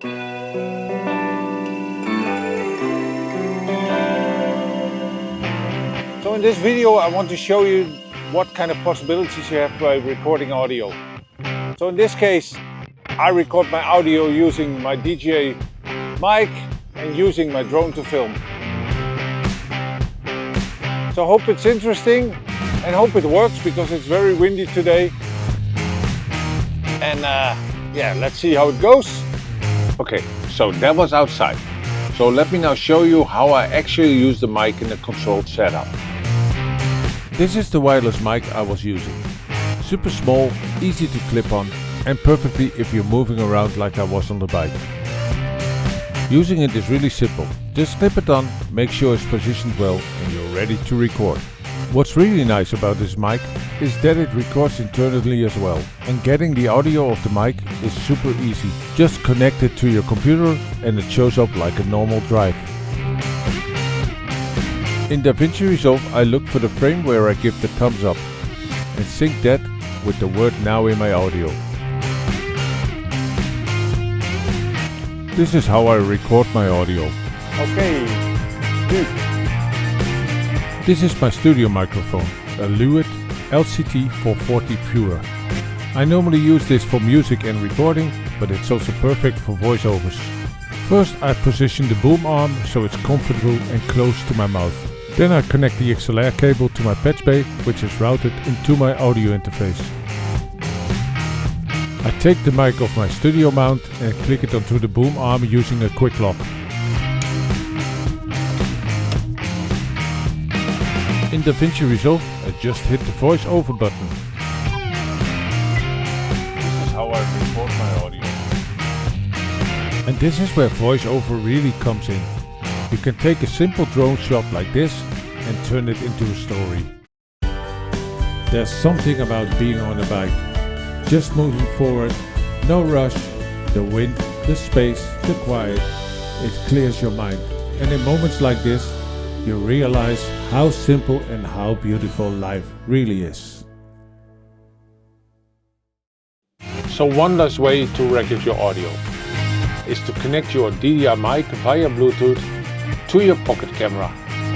So in this video I want to show you what kind of possibilities you have by recording audio. So in this case I record my audio using my DJI Mic and using my drone to film. So I hope it's interesting and hope it works because it's very windy today. And yeah, let's see how it goes. Okay, so that was outside. So let me now show you how I actually use the mic in a controlled setup. This is the wireless mic I was using. Super small, easy to clip on, and perfectly if you're moving around like I was on the bike. Using it is really simple. Just clip it on, make sure it's positioned well, and you're ready to record. What's really nice about this mic is that it records internally as well, and getting the audio of the mic is super easy. Just connect it to your computer and it shows up like a normal drive. In DaVinci Resolve I look for the frame where I give the thumbs up and sync that with the word now in my audio. This is how I record my audio. Okay, good. This is my studio microphone, a Lewitt LCT 440 Pure. I normally use this for music and recording, but it's also perfect for voiceovers. First I position the boom arm so it's comfortable and close to my mouth. Then I connect the XLR cable to my patch bay, which is routed into my audio interface. I take the mic off my studio mount and click it onto the boom arm using a quick lock. In DaVinci Resolve, I just hit the voiceover button. This is how I record my audio. And this is where voiceover really comes in. You can take a simple drone shot like this and turn it into a story. There's something about being on a bike. Just moving forward, no rush, the wind, the space, the quiet. It clears your mind. And in moments like this, you realize how simple and how beautiful life really is. So one last way to record your audio is to connect your DJI Mic via Bluetooth to your pocket camera.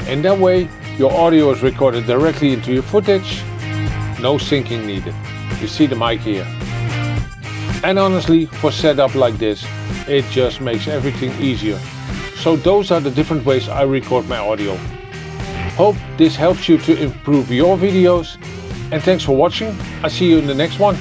And that way your audio is recorded directly into your footage, no syncing needed. You see the mic here. And honestly, for setup like this, it just makes everything easier. So those are the different ways I record my audio. Hope this helps you to improve your videos. And thanks for watching. I'll see you in the next one.